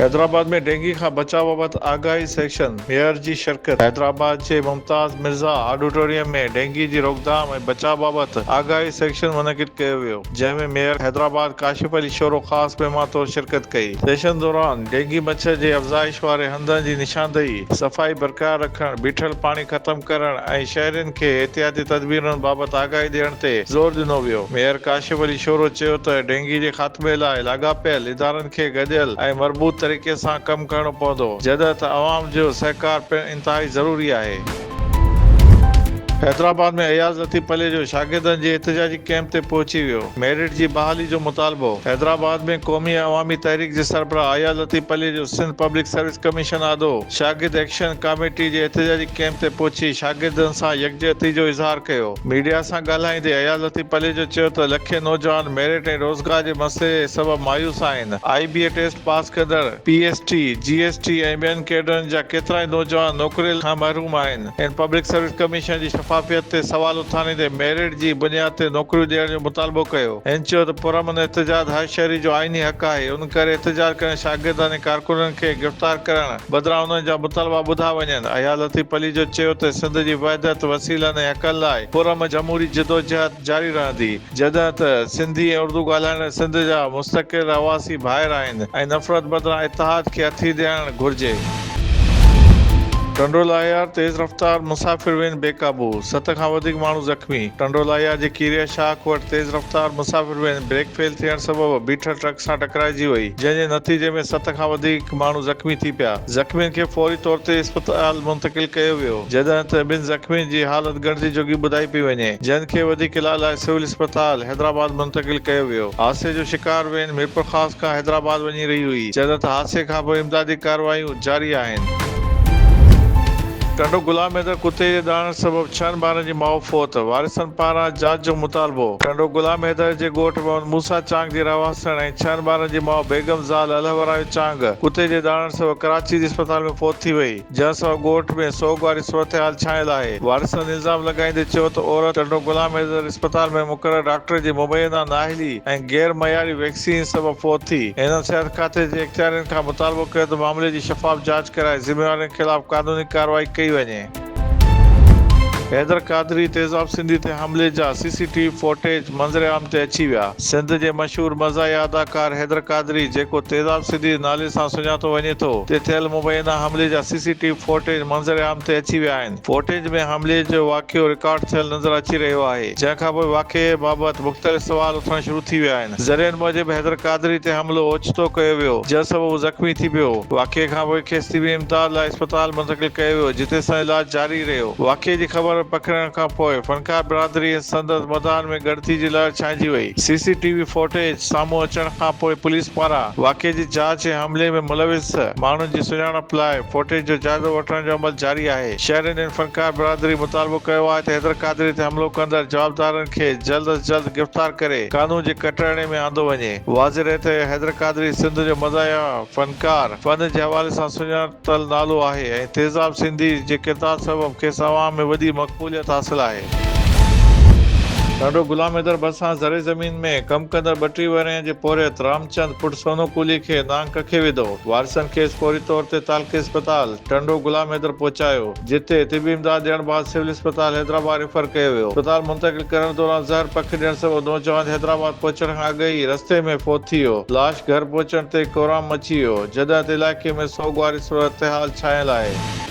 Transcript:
हैदराबाद में डेंगी का बचाव बाबत आगाही सेशन मेयर जी शिरकत। हैदराबाद के मुमताज मिर्जा ऑडिटोरियम में डेंगी की रोकथाम ऐं बचाव बाबत आगाही सेशन मुनक़िद कयो वियो, जंहिंमें मेयर हैदराबाद काशिफ अली शोरो ख़ास महिमान तौर शिरकत कई। सेशन दौरान डेंगी मच्छर जे अफ़ज़ाइश वारे हंधनि जी निशानदेही, सफ़ाई बरक़रार रखण, बीठल पानी ख़त्म करण ऐं शहरियुनि खे एहतियाती तदबीरनि बाबत आगाही ॾियण ते ज़ोर ॾिनो वियो। मेयर काशिफ अली शोरो चयो त डेंगी जे ख़ात्मे लाइ लाॻापियल इदारनि खे गॾियल ऐं मरबूत तरीक़े सां कमु करणो पवंदो, जॾहिं त अवाम जो सहकार पिणु इंतहाई ज़रूरी आहे। हैदराबाद में अयाज़ लतीफ़ पले जो शागिर्दनि जे एहतिजाजी कैंप ते पहुची वियो। मेरिट जी बहाली जो मुतालबो। हैदराबाद में क़ौमी अवामी तहरीक जे सरबराह अयाज़ लतीफ़ पले जो सिंध पब्लिक सर्विस कमीशन आदो शागिर्द एक्शन कमेटी जे एहतिजाजी कैंप ते पहुची शागिर्दनि सां यकजहती जो इज़हार कयो। मीडिया सां ॻाल्हाईंदे अयाज़ लतीफ़ पले जो चयो त लखे नौजवान मेरिट ऐं रोज़गार जे मसइले सबबि मायूस आहिनि। IBA टेस्ट पास कंदड़ PST, GST ऐं ॿियनि कैडरनि जा केतिराई नौजवान नौकरियुनि खां महरूम आहिनि। इन पब्लिक सर्विस कमीशन जी शफ़ाफ़ियत ते सवाल उथारींदे मेरिट जी बुनियाद ते नौकरियूं ॾियण जो मुतालबो कयो। हिन चयो त पुरअमन एहतिजाज हर शहरी जो आईनी हक़ आहे। उन करे एहतिजाज करण शागिर्दनि ऐं कारकुननि खे गिरफ़्तार करण बदिरां उन्हनि जा मुतालबा ॿुधा वञनि। अयाज़ लतीफ़ अली जो चयो त सिंध जी वहदत, वसीलनि ऐं हक़नि लाइ पुरअमन जमहूरी जिदोजहद जारी रहंदी, जॾहिं त सिंधी ऐं उर्दू ॻाल्हाईंदड़ सिंध जा मुस्तक़िल रवासी भाइर आहिनि ऐं नफ़रत बदिरां इतिहाद खे हथी ॾियणु घुरिजे। टंडोलाया तेज़ रफ़्तार मुसाफ़िर वेन बेकाबू, 7 खां वधीक माण्हू ज़ख़्मी। टंडोलाया जे कीरिया शाख वटि तेज़ रफ़्तार मुसाफ़िर वेन ब्रेक फेल थियण सबबि बीठल ट्रक सां टकराइजी वई, जंहिं जे नतीजे में 7 खां वधीक माण्हू ज़ख़्मी थी पिया। ज़ख़्मियुनि खे फौरी तौर ते इस्पताल मुंतक़िल कयो वियो, जॾहिं त ॿिनि ज़ख़्मियुनि जी हालत गणिजी जोगी ॿुधाई पई वञे, जिन खे वधीक इलाज लाइ सिविल इस्पताल हैदराबाद मुंतक़िल कयो वियो। हादसे जो शिकार वेन मीरपुर ख़ास खां हैदराबाद वञी रही हुई, जॾहिं त हादसे खां पोइ इमदादी कार्रवाइयूं जारी आहिनि। टंडो गुलाम हैदर कुते जे ॾारण सबबि 6 ॿारनि जी माउ फौत, वारिसनि पारां जांच जो मुतालबो। टंडो गुलाम हैदर जे ॻोठ मोहम्मद मूसा चांग जी रहवासण ऐं 6 ॿारनि जी माउ बेगम ज़ाल अलहवरायो चांग कुते जे ॾारण सबबि कराची जे इस्पताल में फौत थी वई, जंहिं सबबि ॻोठ में सोग वारी सूरतहाल छायल आहे। वारिसनि इल्ज़ाम लॻाईंदे चयो त औरत टंडो गुलाम हैदर इस्पताल में मुक़रर डॉक्टर जी मुबैना नाअहली ऐं गैर मयारी वैक्सीन सबबि फौत थी। हिन सिहत खाते जे इख्तियारियुनि खां मुतालबो कयो त मामले जी शफ़ाफ़ जांच कराए ज़िम्मेवारनि ख़िलाफ़ क़ानूनी कार्रवाई कई वञे। हैदर क़ादरी तेज़ाब सिंधी ते हमले जा CCTV फुटेज मंज़र आम ते अची विया। सिंध जे मशहूर मज़ाही अदाकार हैदर क़ादरी, जेको तेज़ाब सिंधी नाले सां सुञातो वञे थो, ते थियल मुबैना हमले जा CCTV फुटेज मंज़र आम ते अची विया आहिनि। फुटेज में हमले जो वाक़ियो रिकॉर्ड थियल नज़र अची रहियो आहे, जंहिं खां पोइ वाक़िए बाबति मुख़्तलिफ़ सवाल उथण शुरू थी विया आहिनि। ज़रियनि मूजिबि हैदर क़ादरी ते हमलो ओचितो कयो वियो, जंहिं सबबि हू ज़ख़्मी थी पियो। वाक़िए खां पोइ खेसि तिबी इमदाद लाइ इस्पताल मुंतक़िल कयो वियो, जिते संदसि इलाज जारी रहियो। वाक़िए जी ख़बर पकिड़ण खां पोइ फनकार बिरादरी ऐं संदसि मैदान में ॻणिती जी लहर छाइंजी वई। CCTV फुटेज साम्हूं अचण खां पोइ पुलिस पारां वाक़िए जी जांच ऐं हमले में मुलविस माण्हुनि जी सुञाणप लाइ फुटेज जो जाइज़ो वठण जो अमल जारी आहे। शहरियुनि ऐं फनकार बिरादरी मुतालबो कयो आहे त हैदर क़ादरी ते हमलो कंदड़ जवाबदारनि खे जल्द अज़ जल्द गिरफ़्तार करे कानून जे कटहरे में आंदो वञे। वाज़िह रहे त हैदर क़ादरी सिंध जो मज़ाहिया फनकार, फ़न जे हवाले सां सुञातल नालो आहे ऐं तेज़ाब सिंधी जे किरदार सबबि खेसि अवाम में वॾी मक़बूलियत हासिल आहे। टंडो गुलाम हैदर भरिसां ज़रे ज़मीन में कमु कंदड़ 32 वरह जे पोरियत रामचंद पुट सोनो कुली खे नांग कखे विधो। वारिसनि खेसि फौरी तौर ते तालके इस्पताल टंडो गुलाम हैदर पहुचायो, जिते तिबी इमदाद ॾियण बाद सिविल इस्पताल हैदराबाद रेफर कयो वियो। इस्पताल मुंतक़िल करण दौरान ज़हर पखि ॾियण सबबि नौजवान हैदराबाद पहुचण खां अॻु ई रस्ते में फौत थी वियो। लाश घर पहुचण ते कोहराम मची वियो, जॾहिं त इलाइक़े में सोग वारी सूरतहाल छायल आहे।